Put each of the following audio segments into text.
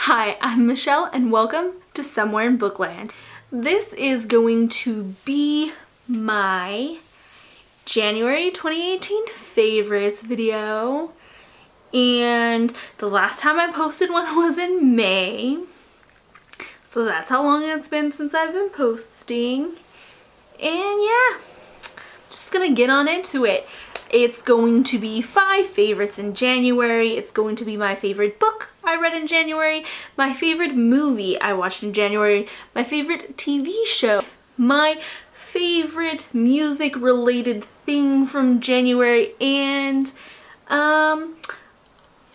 Hi, I'm Michelle and welcome to Somewhere in Bookland. This is going to be my January 2018 favorites video, and the last time I posted one was in May, so that's how long it's been since I've been posting. And yeah, just gonna get on into it. It's going to be 5 favorites in January. It's going to be my favorite book I read in January, my favorite movie I watched in January, my favorite TV show, my favorite music related thing from January, and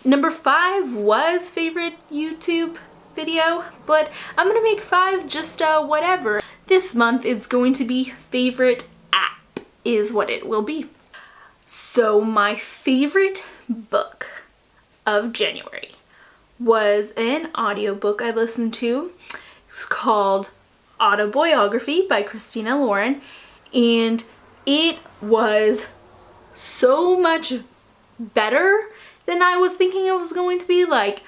number 5 was favorite YouTube video, but I'm gonna make 5 just whatever. This month it's going to be favorite app is what it will be. So my favorite book of January was an audiobook I listened to. It's called Autobiography by Christina Lauren, and it was so much better than I was thinking it was going to be. Like,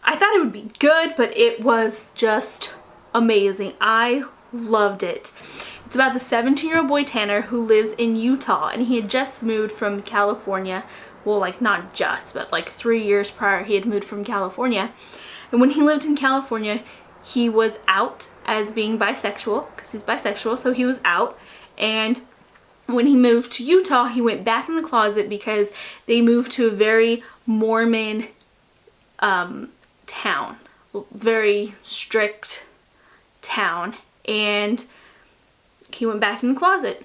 I thought it would be good, but it was just amazing. I loved it. It's about the 17-year-old boy Tanner who lives in Utah, and he had just moved from California. Well, like not just, but like 3 years prior he had moved from California. And when he lived in California, he was out as being bisexual, because he's bisexual, so he was out. And when he moved to Utah, he went back in the closet because they moved to a very Mormon town, very strict town, and he went back in the closet.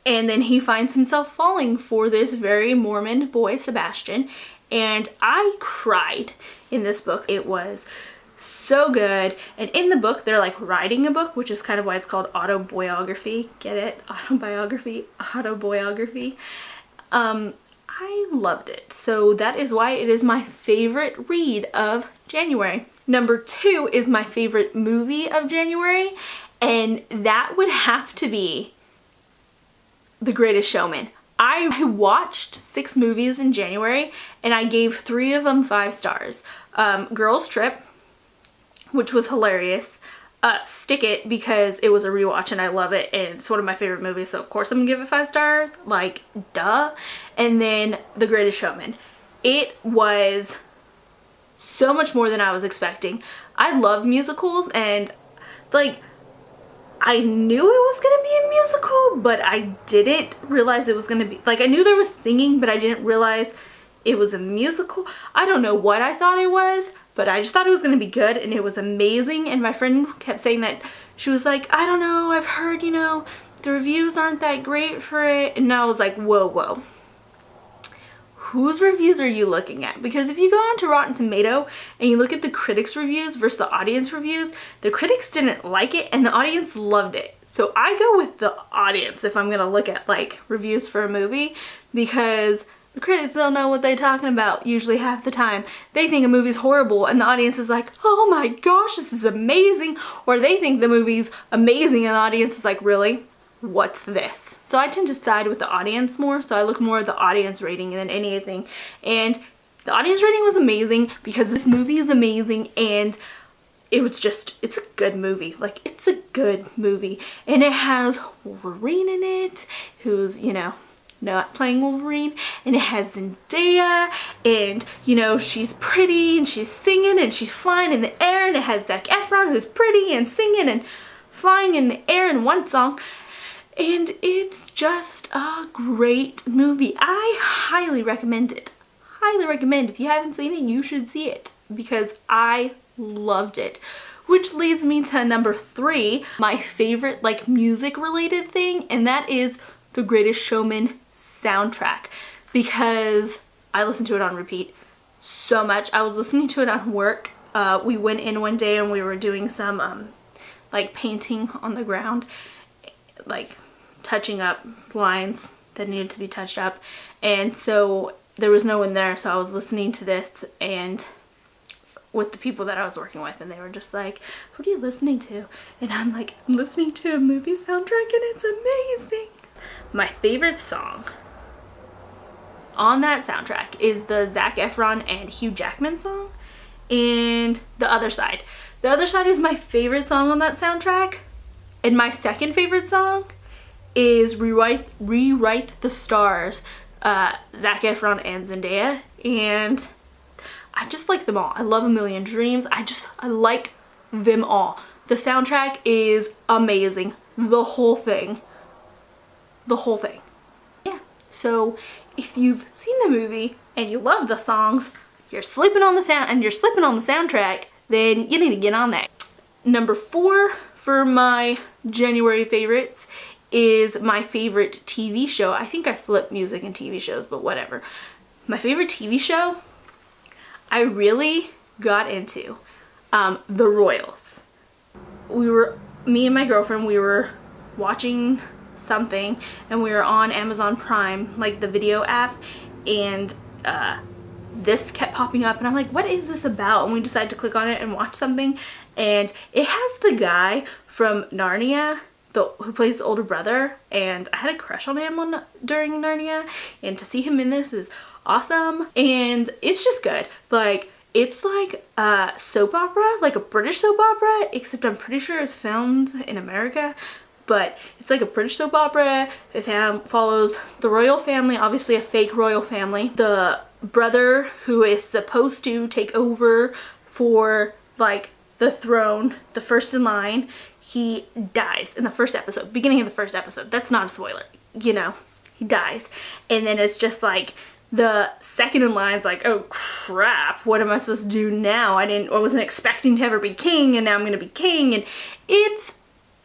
And then he finds himself falling for this very Mormon boy, Sebastian, and I cried in this book. It was so good. And in the book, they're like writing a book, which is kind of why it's called autobiography. Get it? Autobiography, autobiography. I loved it. So that is why it is my favorite read of January. Number 2 is my favorite movie of January, and that would have to be The Greatest Showman. I watched 6 movies in January, and I gave 3 of them 5 stars. Girls Trip, which was hilarious. Stick It, because it was a rewatch and I love it, and it's one of my favorite movies, so of course I'm gonna give it 5 stars, like duh. And then The Greatest Showman. It was so much more than I was expecting. I love musicals, and like I knew it was gonna be a musical, but I didn't realize it was gonna be, like, I knew there was singing, but I didn't realize it was a musical. I don't know what I thought it was, but I just thought it was gonna be good, and it was amazing. And my friend kept saying that, she was like, I don't know, I've heard, you know, the reviews aren't that great for it. And I was like, whoa, whoa. Whose reviews are you looking at? Because if you go onto Rotten Tomato and you look at the critics' reviews versus the audience reviews, the critics didn't like it and the audience loved it. So I go with the audience if I'm gonna look at like reviews for a movie, because the critics don't know what they're talking about usually half the time. They think a movie's horrible and the audience is like, oh my gosh, this is amazing. Or they think the movie's amazing and the audience is like, really? What's this? So I tend to side with the audience more, so I look more at the audience rating than anything. And the audience rating was amazing because this movie is amazing, and it was just, it's a good movie. Like, it's a good movie. And it has Wolverine in it, who's, you know, not playing Wolverine, and it has Zendaya, and you know, she's pretty and she's singing and she's flying in the air, and it has Zac Efron, who's pretty and singing and flying in the air in one song. And it's just a great movie. I highly recommend it. Highly recommend. If you haven't seen it, you should see it, because I loved it. Which leads me to number 3, my favorite like music related thing, and that is The Greatest Showman soundtrack, because I listened to it on repeat so much. I was listening to it on work. We went in one day and we were doing some like painting on the ground, like touching up lines that needed to be touched up, and so there was no one there, so I was listening to this and with the people that I was working with, and they were just like, what are you listening to? And I'm like, I'm listening to a movie soundtrack and it's amazing. My favorite song on that soundtrack is the Zac Efron and Hugh Jackman song, and The Other Side. The Other Side is my favorite song on that soundtrack, and my second favorite song is Rewrite the Stars, Zac Efron and Zendaya, and I just like them all. I love A Million Dreams. I like them all. The soundtrack is amazing. The whole thing. Yeah. So if you've seen the movie and you love the songs, you're slipping on the soundtrack, then you need to get on that. Number 4 for my January favorites is my favorite TV show. I think I flip music and TV shows, but whatever. My favorite TV show I really got into, The Royals. Me and my girlfriend, we were watching something and we were on Amazon Prime, like the video app, and this kept popping up and I'm like, what is this about? And we decided to click on it and watch something, and it has the guy from Narnia who plays the older brother, and I had a crush on him during Narnia, and to see him in this is awesome. And it's just good. Like, it's like a soap opera, like a British soap opera, except I'm pretty sure it's filmed in America, but it's like a British soap opera. It follows the royal family, obviously a fake royal family. The brother who is supposed to take over for like the throne, the first in line, he dies in the first episode, beginning of the first episode. That's not a spoiler, you know, he dies. And then it's just like the second in line's like, oh crap, what am I supposed to do now? I wasn't expecting to ever be king, and now I'm gonna be king, and it's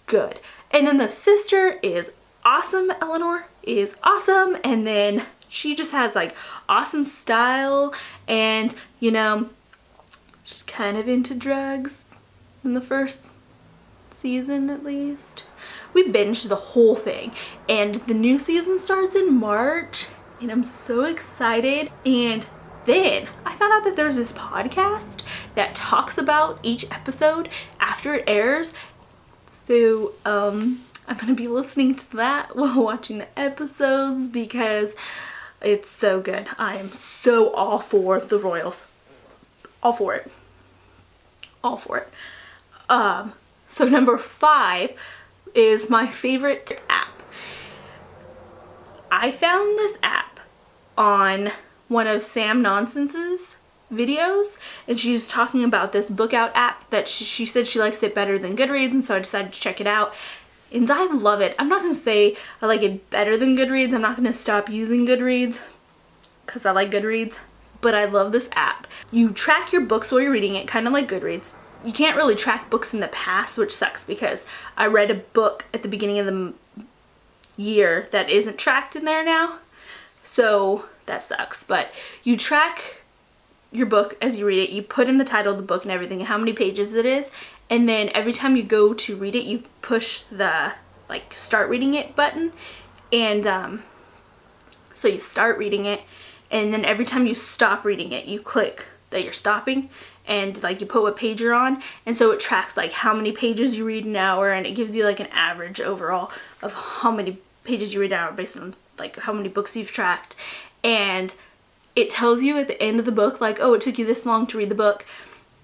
good. And then the sister is awesome. Eleanor is awesome, and then she just has like awesome style, and you know, she's kind of into drugs in the first season at least. We binged the whole thing, and the new season starts in March, and I'm so excited. And then I found out that there's this podcast that talks about each episode after it airs. So I'm gonna be listening to that while watching the episodes because it's so good. I am so all for the Royals. All for it. All for it. So number 5 is my favorite app. I found this app on one of Sam Nonsense's videos, and she was talking about this book out app that she said she likes it better than Goodreads, and so I decided to check it out, and I love it. I'm not going to say I like it better than Goodreads. I'm not going to stop using Goodreads because I like Goodreads, but I love this app. You track your books while you're reading it, kind of like Goodreads. You can't really track books in the past, which sucks because I read a book at the beginning of the year that isn't tracked in there now, so that sucks. But you track your book as you read it. You put in the title of the book and everything and how many pages it is, and then every time you go to read it, you push the like start reading it button, and so you start reading it, and then every time you stop reading it, you click that you're stopping, and like you put what page you're on, and so it tracks like how many pages you read an hour, and it gives you like an average overall of how many pages you read an hour based on like how many books you've tracked. And it tells you at the end of the book like, oh, it took you this long to read the book,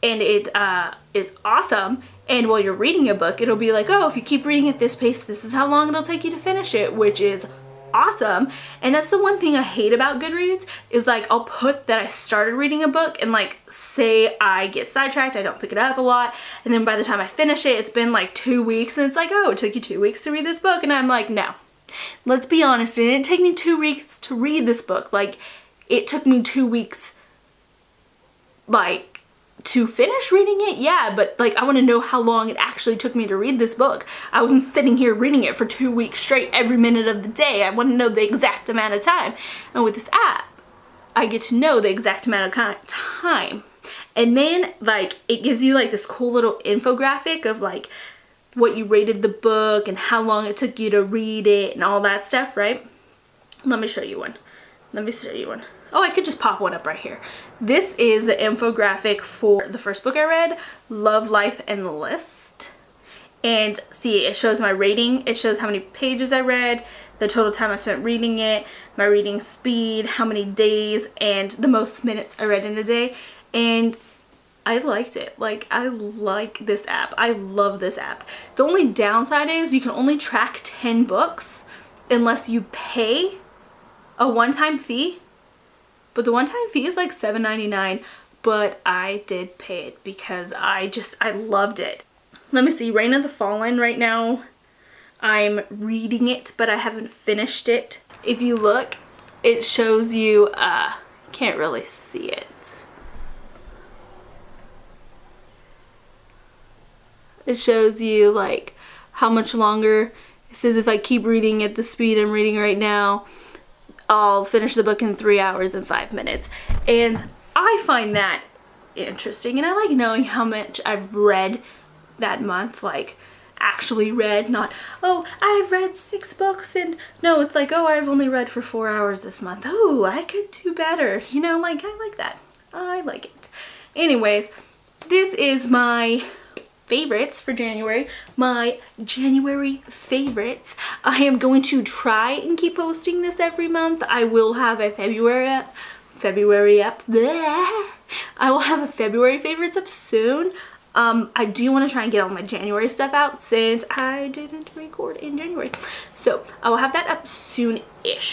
and it is awesome. And while you're reading a book, it'll be like, oh, if you keep reading at this pace, this is how long it'll take you to finish it, which is awesome. And that's the one thing I hate about Goodreads is like I'll put that I started reading a book, and like say I get sidetracked, I don't pick it up a lot, and then by the time I finish it, it's been like 2 weeks, and it's like, oh, it took you 2 weeks to read this book, and I'm like, no, let's be honest, it didn't take me 2 weeks to read this book. Like, it took me 2 weeks like to finish reading it, yeah, but like I want to know how long it actually took me to read this book. I wasn't sitting here reading it for 2 weeks straight every minute of the day. I want to know the exact amount of time. And with this app, I get to know the exact amount of time. And then like it gives you like this cool little infographic of like what you rated the book and how long it took you to read it and all that stuff, right? Let me show you one. Oh, I could just pop one up right here. This is the infographic for the first book I read, Love, Life, and the List. And see, it shows my rating. It shows how many pages I read, the total time I spent reading it, my reading speed, how many days, and the most minutes I read in a day. And I liked it. Like, I like this app. I love this app. The only downside is you can only track 10 books unless you pay a one-time fee. But the one-time fee is like $7.99, but I did pay it because I loved it. Let me see, Reign of the Fallen right now, I'm reading it, but I haven't finished it. If you look, it shows you, can't really see it. It shows you like how much longer. It says if I keep reading at the speed I'm reading right now, I'll finish the book in 3 hours and 5 minutes. And I find that interesting, and I like knowing how much I've read that month, like actually read, not, oh, I've read 6 books, and no, it's like, oh, I've only read for 4 hours this month. Oh, I could do better. You know, like, I like that. I like it. Anyways, this is my favorites for January. My January favorites. I am going to try and keep posting this every month. I will have a February up. Bleh. I will have a February favorites up soon. I do want to try and get all my January stuff out since I didn't record in January. So I will have that up soon-ish.